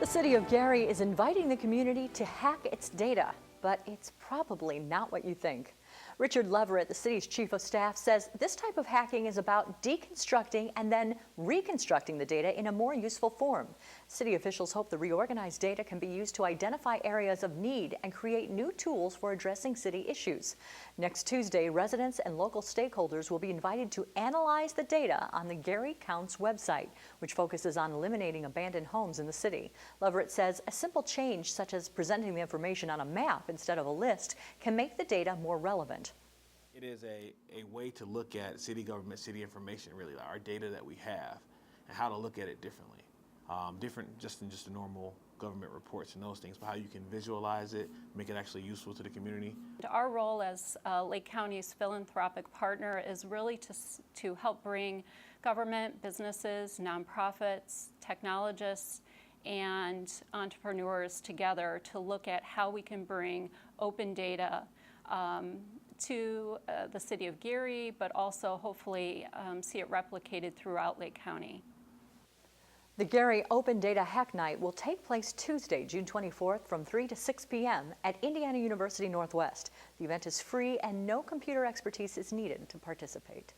city of Gary is inviting the community to hack its data, but it's probably not what you think. Richard Leverett, the city's chief of staff, says this type of hacking is about deconstructing and then reconstructing the data in a more useful form. City officials hope the reorganized data can be used to identify areas of need and create new tools for addressing city issues. Next Tuesday, residents and local stakeholders will be invited to analyze the data on the Gary Counts website, which focuses on eliminating abandoned homes in the city. Leverett says a simple change, such as presenting the information on a map instead of a list, can make the data more relevant. It is a way to look at city government, city information, really, like our data that we have, and how to look at it differently. Different just than just the normal government reports and those things, but how you can visualize it, make it actually useful to the community. Our role as Lake County's philanthropic partner is really to help bring government, businesses, nonprofits, technologists, and entrepreneurs together to look at how we can bring open data to the city of Gary, but also hopefully see it replicated throughout Lake County. The Gary Open Data Hack Night will take place Tuesday, June 24th from 3 to 6 p.m. at Indiana University Northwest. The event is free and no computer expertise is needed to participate.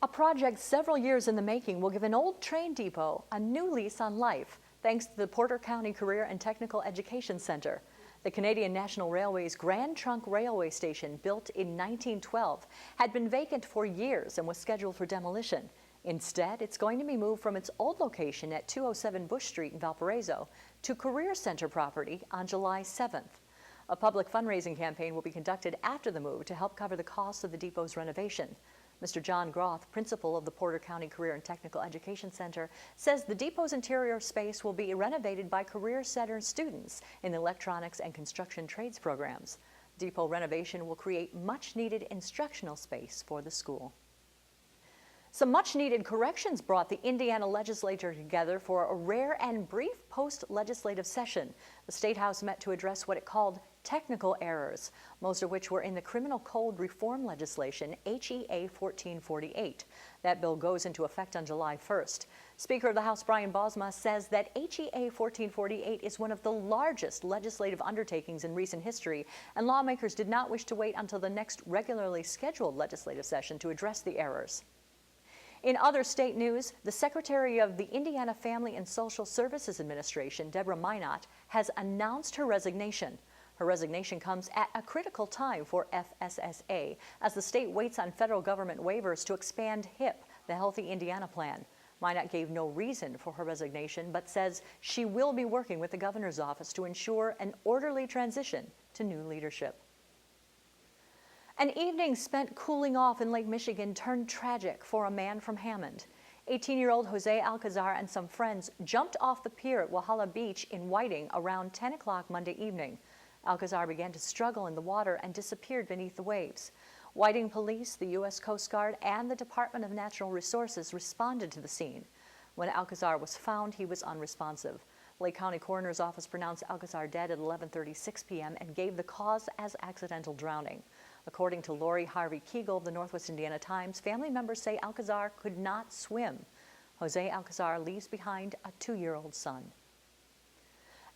A project several years in the making will give an old train depot a new lease on life, thanks to the Porter County Career and Technical Education Center. The Canadian National Railway's Grand Trunk Railway Station, built in 1912, had been vacant for years and was scheduled for demolition. Instead, it's going to be moved from its old location at 207 Bush Street in Valparaiso to Career Center property on July 7th. A public fundraising campaign will be conducted after the move to help cover the costs of the depot's renovation. Mr. John Groth, principal of the Porter County Career and Technical Education Center, says the depot's interior space will be renovated by Career Center students in the electronics and construction trades programs. Depot renovation will create much-needed instructional space for the school. Some much-needed corrections brought the Indiana legislature together for a rare and brief post-legislative session. The State House met to address what it called technical errors, most of which were in the criminal code reform legislation, HEA 1448. That bill goes into effect on July 1st. Speaker of the House Brian Bosma says that HEA 1448 is one of the largest legislative undertakings in recent history, and lawmakers did not wish to wait until the next regularly scheduled legislative session to address the errors. In other state news, the Secretary of the Indiana Family and Social Services Administration, Deborah Minot, has announced her resignation. Her resignation comes at a critical time for FSSA, as the state waits on federal government waivers to expand HIP, the Healthy Indiana Plan. Minot gave no reason for her resignation, but says she will be working with the governor's office to ensure an orderly transition to new leadership. An evening spent cooling off in Lake Michigan turned tragic for a man from Hammond. 18-year-old Jose Alcazar and some friends jumped off the pier at Walhalla Beach in Whiting around 10 o'clock Monday evening. Alcazar began to struggle in the water and disappeared beneath the waves. Whiting Police, the U.S. Coast Guard, and the Department of Natural Resources responded to the scene. When Alcazar was found, he was unresponsive. Lake County Coroner's Office pronounced Alcazar dead at 11:36 p.m. and gave the cause as accidental drowning. According to Lori Harvey Kegel of the Northwest Indiana Times, family members say Alcazar could not swim. Jose Alcazar leaves behind a 2-year-old son.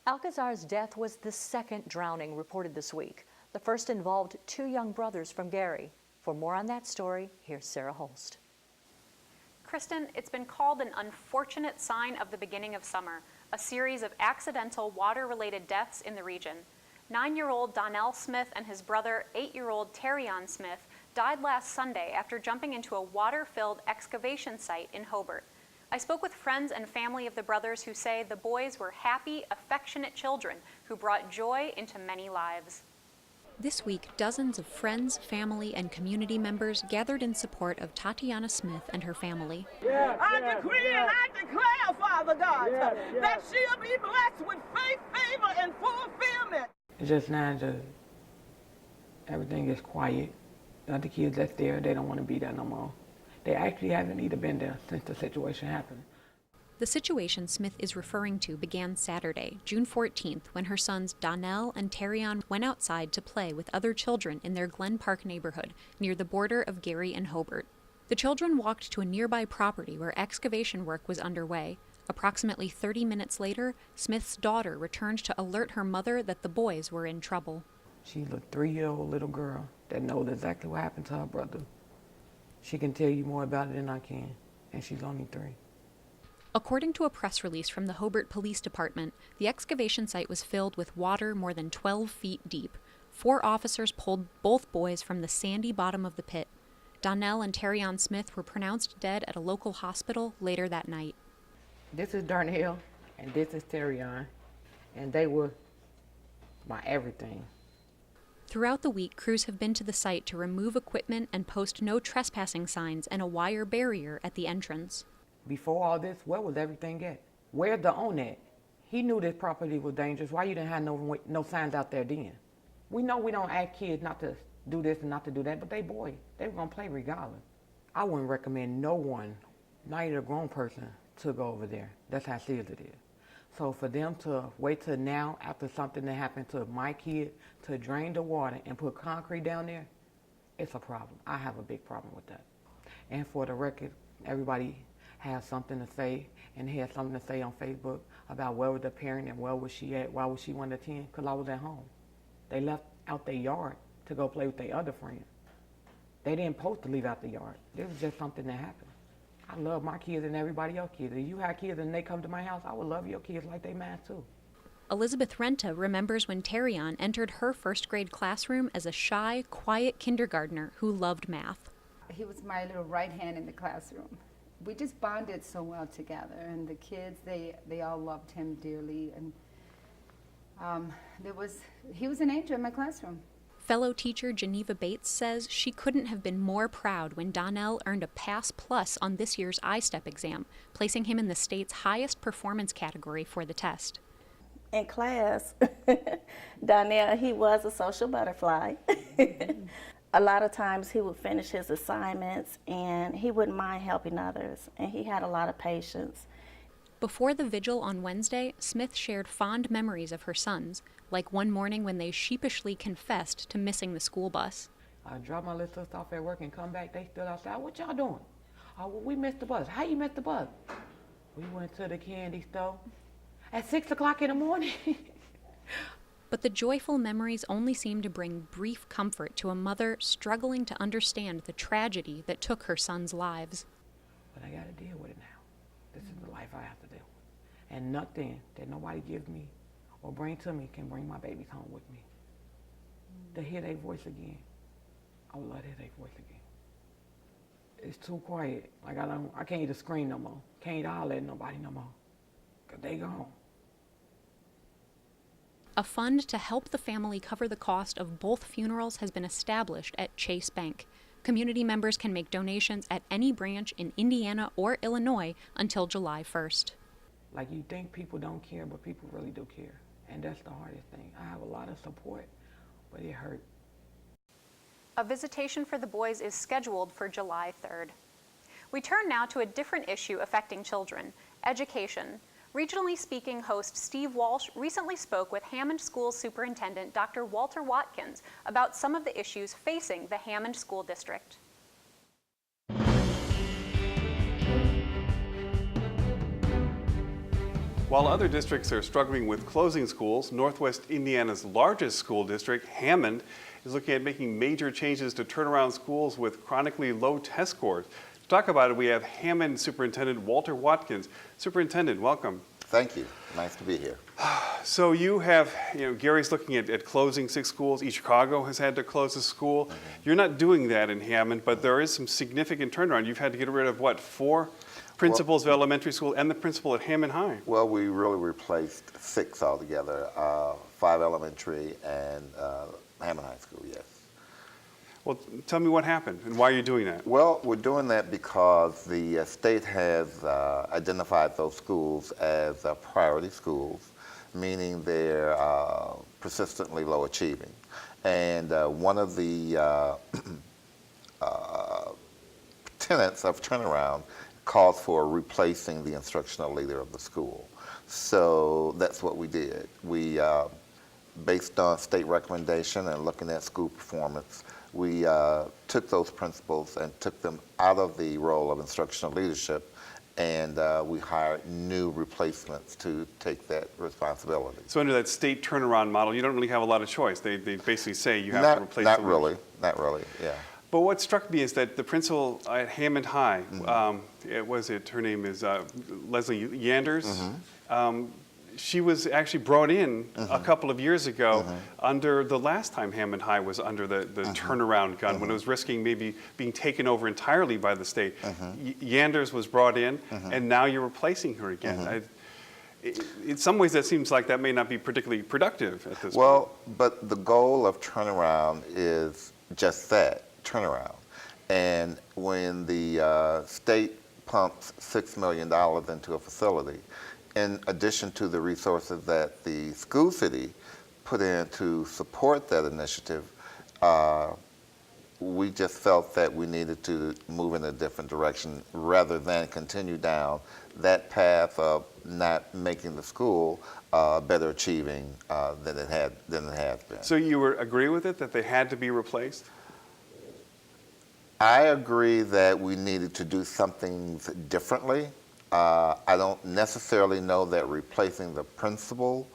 Alcazar's death was the second drowning reported this week. The first involved 2 young brothers from Gary. For more on that story, here's Sarah Holst. Kristen, it's been called an unfortunate sign of the beginning of summer, a series of accidental water-related deaths in the region. 9-year-old Donnell Smith and his brother, 8-year-old Terrion Smith, died last Sunday after jumping into a water-filled excavation site in Hobart. I spoke with friends and family of the brothers who say the boys were happy, affectionate children who brought joy into many lives. This week, dozens of friends, family, and community members gathered in support of Tatiana Smith and her family. I decree and I declare, Father God, that she'll be blessed with faith, favor, and fulfillment. Just now, everything is quiet. The other kids that's there, they don't want to be there no more. They actually haven't even been there since the situation happened. The situation Smith is referring to began Saturday, June 14th, when her sons Donnell and Terrion went outside to play with other children in their Glen Park neighborhood near the border of Gary and Hobart. The children walked to a nearby property where excavation work was underway. Approximately 30 minutes later, Smith's daughter returned to alert her mother that the boys were in trouble. She's a 3-year-old little girl that knows exactly what happened to her brother. She can tell you more about it than I can, and she's only 3. According to a press release from the Hobart Police Department, the excavation site was filled with water more than 12 feet deep. 4 officers pulled both boys from the sandy bottom of the pit. Donnell and Terrion Smith were pronounced dead at a local hospital later that night. This is Donnell, and this is Terrion, and they were my everything. Throughout the week, crews have been to the site to remove equipment and post no trespassing signs and a wire barrier at the entrance. Before all this, where was everything at? Where's the owner at? He knew this property was dangerous. Why you didn't have no signs out there then? We know we don't ask kids not to do this and not to do that, but they were gonna play regardless. I wouldn't recommend no one, not even a grown person, to go over there. That's how serious it is. So for them to wait till now, after something that happened to my kid, to drain the water and put concrete down there, it's a problem. I have a big problem with that. And for the record, everybody has something to say, and had something to say on Facebook about where was the parent and where was she at, why was she 1 to 10, because I was at home. They left out their yard to go play with their other friends. They didn't supposed to leave out the yard. This was just something that happened. I love my kids and everybody else's kids. If you have kids and they come to my house, I would love your kids like they mine too. Elizabeth Renta remembers when Terrion entered her first grade classroom as a shy, quiet kindergartner who loved math. He was my little right hand in the classroom. We just bonded so well together, and the kids, they all loved him dearly, and he was an angel in my classroom. Fellow teacher Geneva Bates says she couldn't have been more proud when Donnell earned a Pass Plus on this year's I-STEP exam, placing him in the state's highest performance category for the test. In class, Donnell, he was a social butterfly. A lot of times he would finish his assignments and he wouldn't mind helping others, and he had a lot of patience. Before the vigil on Wednesday, Smith shared fond memories of her sons, like one morning when they sheepishly confessed to missing the school bus. I dropped my little sister off at work and come back, they stood outside. What y'all doing? Oh, well, we missed the bus. How you missed the bus? We went to the candy store at 6 o'clock in the morning. But the joyful memories only seemed to bring brief comfort to a mother struggling to understand the tragedy that took her sons' lives. But I got to deal with it now. This is the life I have to deal with. And nothing that nobody gives me or bring to me can bring my babies home with me. To hear their voice again, I would love to hear their voice again. It's too quiet. Like I can't even scream no more. Can't holler at nobody no more. Because they gone. A fund to help the family cover the cost of both funerals has been established at Chase Bank. Community members can make donations at any branch in Indiana or Illinois until July 1st. Like, you think people don't care, but people really do care. And that's the hardest thing. I have a lot of support, but it hurt. A visitation for the boys is scheduled for July 3rd. We turn now to a different issue affecting children, education. Regionally Speaking host Steve Walsh recently spoke with Hammond School Superintendent Dr. Walter Watkins about some of the issues facing the Hammond School District. While other districts are struggling with closing schools, Northwest Indiana's largest school district, Hammond, is looking at making major changes to turn around schools with chronically low test scores. To talk about it, we have Hammond Superintendent Walter Watkins. Superintendent, welcome. Thank you. Nice to be here. So you have, Gary's looking at closing 6 schools. East Chicago has had to close a school. Mm-hmm. You're not doing that in Hammond, but there is some significant turnaround. You've had to get rid of, what, 4 principals of elementary school and the principal at Hammond High? Well, we really replaced 6 altogether, 5 elementary and Hammond High School, yes. Well, tell me what happened and why you're doing that. Well, we're doing that because the state has identified those schools as priority schools, meaning they're persistently low achieving. And one of the tenets of turnaround calls for replacing the instructional leader of the school. So that's what we did. We, based on state recommendation and looking at school performance, we took those principals and took them out of the role of instructional leadership and we hired new replacements to take that responsibility. So under that state turnaround model, you don't really have a lot of choice. They basically say you have to replace the leadership. Not really, yeah. But what struck me is that the principal at Hammond High, her name is Leslie Yanders. She was actually brought in a couple of years ago under the last time Hammond High was under the turnaround gun, when it was risking maybe being taken over entirely by the state. Yanders was brought in, and now you're replacing her again. In some ways, that seems like that may not be particularly productive at this point. Well, but the goal of turnaround is just that, turnaround. And when the state pumps $6 million into a facility, in addition to the resources that the school city put in to support that initiative, we just felt that we needed to move in a different direction rather than continue down that path of not making the school better achieving than it has been. So you agree with it, that they had to be replaced? I agree that we needed to do some things differently. I don't necessarily know that replacing the principal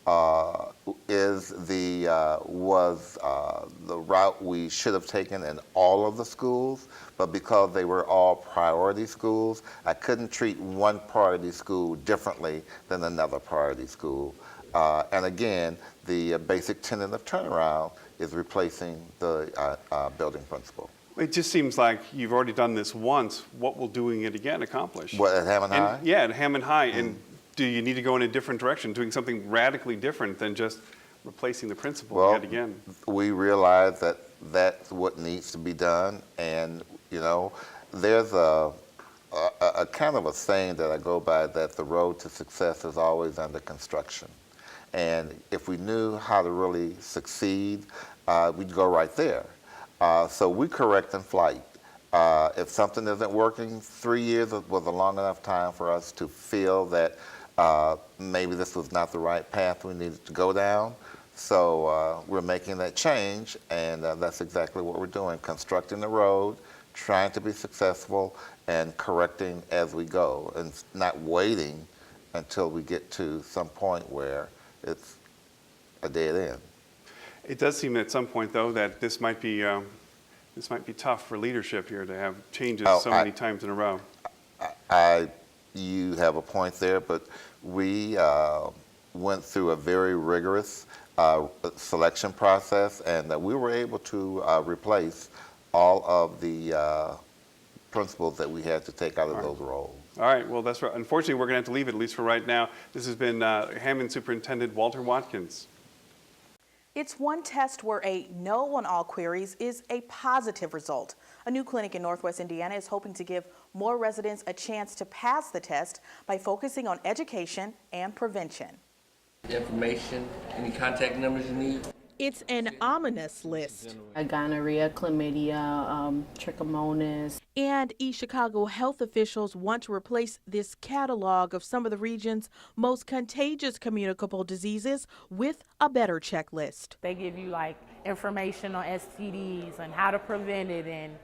was the route we should have taken in all of the schools, but because they were all priority schools, I couldn't treat one priority school differently than another priority school. And again, the basic tenet of turnaround is replacing the building principal. It just seems like you've already done this once. What will doing it again accomplish? What, at Hammond High? Yeah, at Hammond High. And do you need to go in a different direction, doing something radically different than just replacing the principal yet again? We realize that that's what needs to be done. And, you know, there's a kind of a saying that I go by, that the road to success is always under construction. And if we knew how to really succeed, we'd go right there. So we correct in flight. If something isn't working, 3 years was a long enough time for us to feel that maybe this was not the right path we needed to go down. So we're making that change, and that's exactly what we're doing, constructing the road, trying to be successful, and correcting as we go, and not waiting until we get to some point where it's a dead end. It does seem at some point, though, that this might be tough for leadership here to have changes many times in a row. You have a point there, but we went through a very rigorous selection process, and we were able to replace all of the principals that we had to take out of those roles. All right, well, that's right. Unfortunately, we're going to have to leave it, at least for right now. This has been Hammond Superintendent Walter Watkins. It's one test where a no on all queries is a positive result. A new clinic in Northwest Indiana is hoping to give more residents a chance to pass the test by focusing on education and prevention. Information, any contact numbers you need? It's an ominous list. Gonorrhea, chlamydia, trichomonas. And East Chicago health officials want to replace this catalog of some of the region's most contagious communicable diseases with a better checklist. They give you like information on STDs and how to prevent it and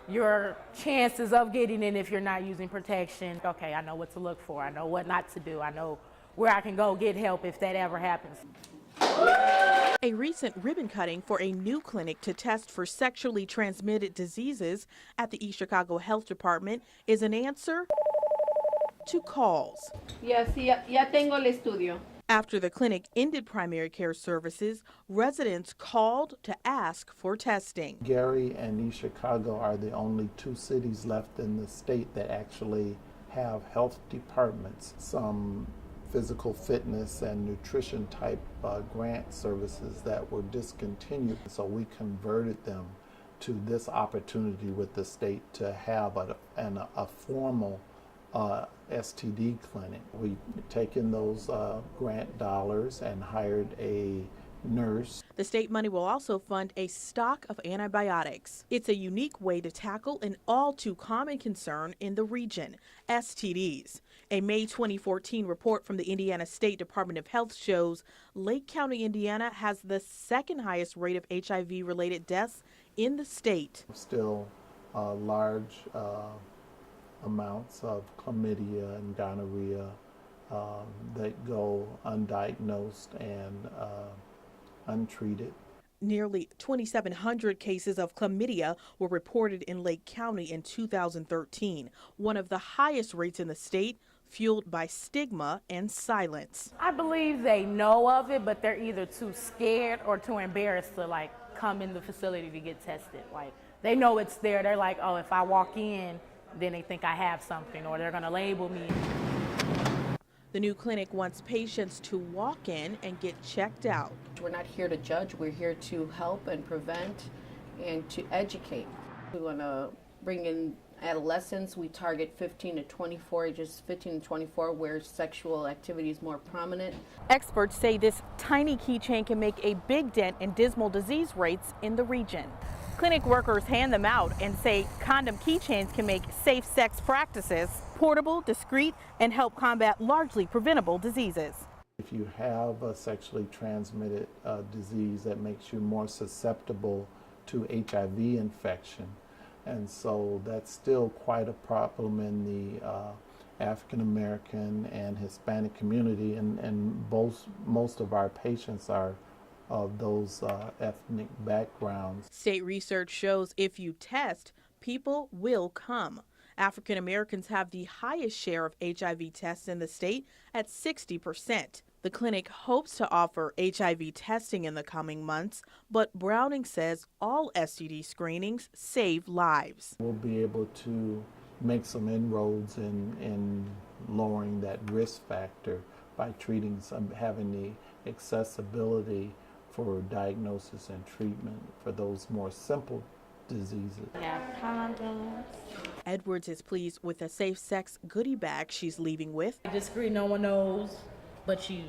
your chances of getting it if you're not using protection. Okay, I know what to look for. I know what not to do. I know where I can go get help if that ever happens. A recent ribbon cutting for a new clinic to test for sexually transmitted diseases at the East Chicago Health Department is an answer to calls. Yes, ya tengo el estudio. After the clinic ended primary care services, residents called to ask for testing. Gary and East Chicago are the only two cities left in the state that actually have health departments. Some physical fitness and nutrition type grant services that were discontinued. So we converted them to this opportunity with the state to have a formal STD clinic. We've taken those grant dollars and hired a nurse. The state money will also fund a stock of antibiotics. It's a unique way to tackle an all too common concern in the region, STDs. A May 2014 report from the Indiana State Department of Health shows Lake County, Indiana has the second highest rate of HIV-related deaths in the state. Still a large amounts of chlamydia and gonorrhea that go undiagnosed and untreated. Nearly 2,700 cases of chlamydia were reported in Lake County in 2013, one of the highest rates in the state, fueled by stigma and silence. I believe they know of it, but they're either too scared or too embarrassed to like come in the facility to get tested. Like they know it's there. They're like, oh, if I walk in, then they think I have something or they're gonna label me. The new clinic wants patients to walk in and get checked out. We're not here to judge, we're here to help and prevent and to educate. We want to bring in adolescents. We target 15 to 24, ages 15 to 24, where sexual activity is more prominent. Experts say this tiny keychain can make a big dent in dismal disease rates in the region. Clinic workers hand them out and say condom keychains can make safe sex practices portable, discreet, and help combat largely preventable diseases. If you have a sexually transmitted disease, that makes you more susceptible to HIV infection. And so that's still quite a problem in the African American and Hispanic community, and most of our patients are of those ethnic backgrounds. State research shows if you test, people will come. African Americans have the highest share of HIV tests in the state at 60%. The clinic hopes to offer HIV testing in the coming months, but Browning says all STD screenings save lives. We'll be able to make some inroads in lowering that risk factor by having the accessibility for diagnosis and treatment for those more simple diseases. Edwards is pleased with the safe sex goodie bag she's leaving with. Discreet, no one knows but you.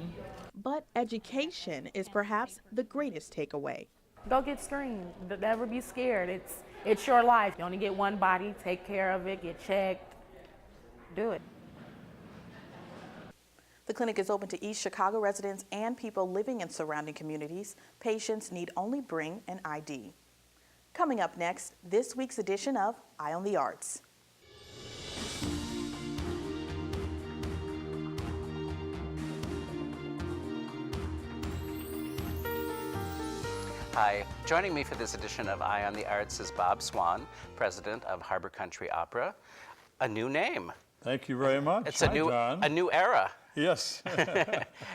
But education is perhaps the greatest takeaway. Go get screened. Never be scared. It's your life. You only get one body. Take care of it. Get checked. Do it. The clinic is open to East Chicago residents and people living in surrounding communities. Patients need only bring an ID. Coming up next, this week's edition of Eye on the Arts. Hi, joining me for this edition of Eye on the Arts is Bob Swan, president of Harbor Country Opera. A new name. Thank you very much. It's Hi, John. a new era. Yes.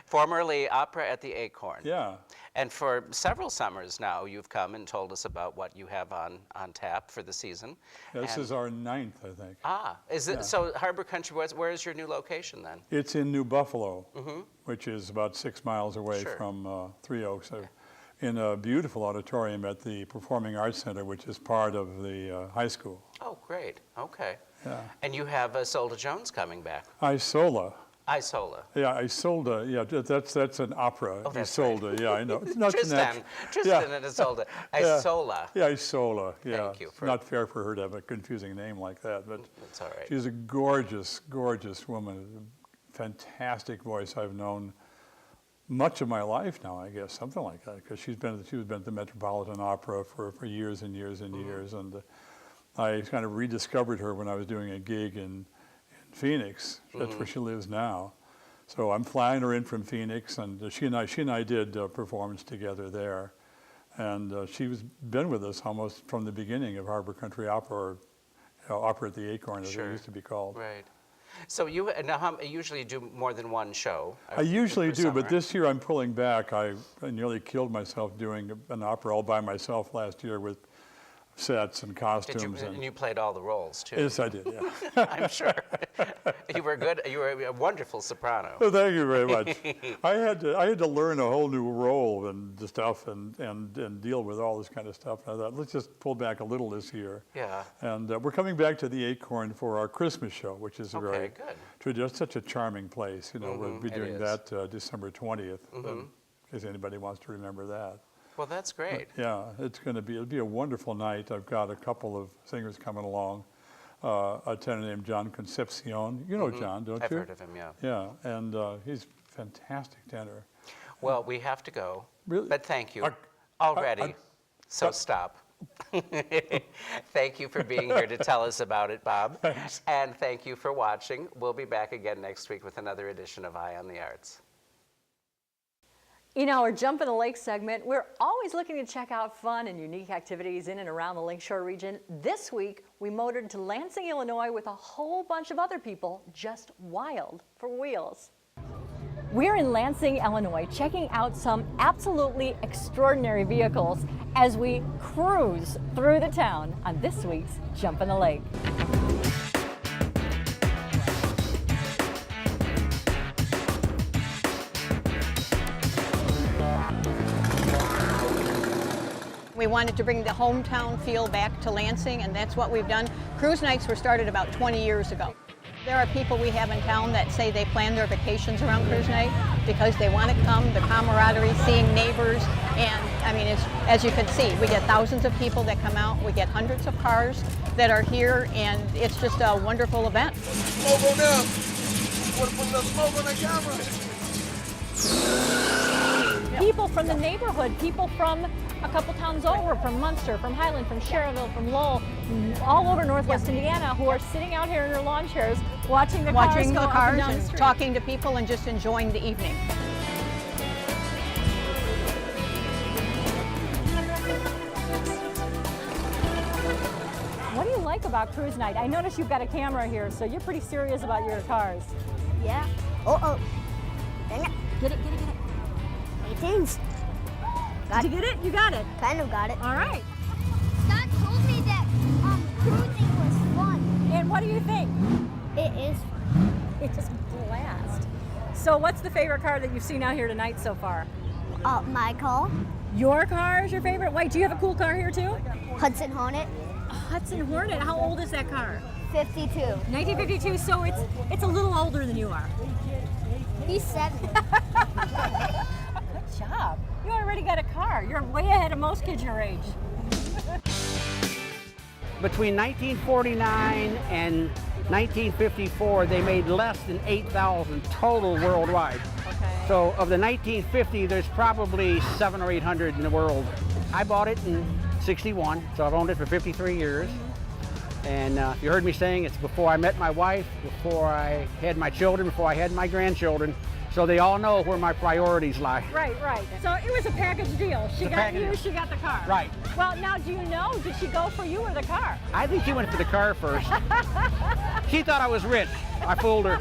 Formerly Opera at the Acorn. Yeah. And for several summers now, you've come and told us about what you have on tap for the season. This is our 9th, I think. Ah, is it so? Harbor Country. Where is your new location then? It's in New Buffalo, which is about 6 miles away Sure. from Three Oaks. In a beautiful auditorium at the Performing Arts Center, which is part of the high school. Oh, great. Okay. Yeah. And you have Isolde Jones coming back. Isola. Isola. Yeah, Isolde. Yeah, that's an opera. Oh, that's Isolde. right. Yeah, I know. It's not Tristan and Isolde. Isola. Yeah, Isola. Yeah. Thank you. It's not fair for her to have a confusing name like that, but that's all right. She's a gorgeous, gorgeous woman. Fantastic voice. I've known much of my life now, I guess, something like that, because she's been at the Metropolitan Opera for years and years and years, and I kind of rediscovered her when I was doing a gig in Phoenix. That's where she lives now. So I'm flying her in from Phoenix, and she and I did a performance together there, and she's been with us almost from the beginning of Harbor Country Opera, or Opera at the Acorn, as it used to be called. Right. So you usually do more than one show? I usually do, summer. but this year I'm pulling back. I nearly killed myself doing an opera all by myself last year with sets and costumes. And you played all the roles too? Yes, I did, yeah. I'm sure. You were good. You were a wonderful soprano. Well, thank you very much. I had to learn a whole new role and stuff and deal with all this kind of stuff. And I thought, let's just pull back a little this year. Yeah. And we're coming back to the Acorn for our Christmas show, which is good. Such a charming place. We'll be doing that December 20th, in case anybody wants to remember that. Well, that's great. Yeah, it'll be a wonderful night. I've got a couple of singers coming along. A tenor named John Concepcion. You know John, don't you? I've heard of him, yeah. Yeah, and he's a fantastic tenor. Well, we have to go. Really? But thank you. Already. So stop. Thank you for being here to tell us about it, Bob. Thanks. And thank you for watching. We'll be back again next week with another edition of Eye on the Arts. In our Jump in the Lake segment, we're always looking to check out fun and unique activities in and around the Lakeshore region. This week, we motored to Lansing, Illinois with a whole bunch of other people just wild for wheels. We're in Lansing, Illinois, checking out some absolutely extraordinary vehicles as we cruise through the town on this week's Jump in the Lake. We wanted to bring the hometown feel back to Lansing, and that's what we've done. Cruise nights were started about 20 years ago. There are people we have in town that say they plan their vacations around cruise night because they want to come, the camaraderie, seeing neighbors, and I mean, as you can see, we get thousands of people that come out, we get hundreds of cars that are here, and it's just a wonderful event. Smoke on them. Want to put the smoke on the camera? People from the neighborhood, people from a couple towns over, from Munster, from Highland, from Sherrville, from Lowell, all over Northwest Indiana, who are sitting out here in their lawn chairs watching the cars go up and down the street. Talking to people and just enjoying the evening. What do you like about cruise night? I notice you've got a camera here, so you're pretty serious about your cars. Yeah. Uh-oh. Dang it. Get it, get it, get it. 18s. Did you get it? You got it? Kind of got it. All right. Scott told me that cruising was fun. And what do you think? It is fun. It's just a blast. So what's the favorite car that you've seen out here tonight so far? My car. Your car is your favorite? Wait, do you have a cool car here too? Hudson Hornet. Hudson Hornet. How old is that car? 52. 1952, so it's a little older than you are. He's 7. Good job. You already got a car. You're way ahead of most kids your age. Between 1949 and 1954, they made less than 8,000 total worldwide. Okay. So of the 1950, there's probably 700 or 800 in the world. I bought it in '61, so I've owned it for 53 years. And you heard me saying it's before I met my wife, before I had my children, before I had my grandchildren. So they all know where my priorities lie. Right, right. So it was a package deal. She got you, she got the car. Right. Well, now do you know, did she go for you or the car? I think she went for the car first. She thought I was rich. I fooled her.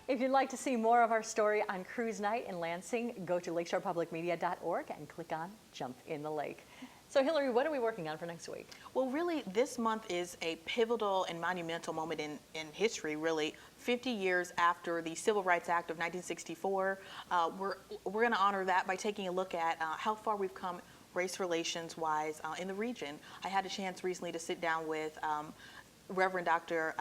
If you'd like to see more of our story on Cruise Night in Lansing, go to lakeshorepublicmedia.org and click on Jump in the Lake. So Hillary, what are we working on for next week? Well, really, this month is a pivotal and monumental moment in history, really. 50 years after the Civil Rights Act of 1964, we're going to honor that by taking a look at how far we've come race relations-wise in the region. I had a chance recently to sit down with Reverend Dr.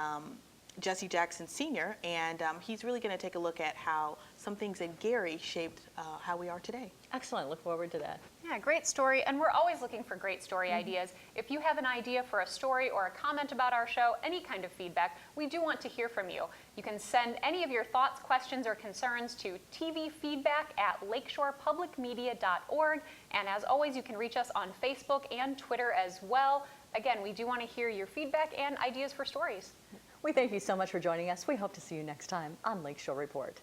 Jesse Jackson Sr., and he's really going to take a look at how some things in Gary shaped how we are today. Excellent. Look forward to that. Yeah, great story, and we're always looking for great story ideas. If you have an idea for a story or a comment about our show, any kind of feedback, we do want to hear from you. You can send any of your thoughts, questions, or concerns to tvfeedback@lakeshorepublicmedia.org, and as always, you can reach us on Facebook and Twitter as well. Again, we do want to hear your feedback and ideas for stories. We thank you so much for joining us. We hope to see you next time on Lakeshore Report.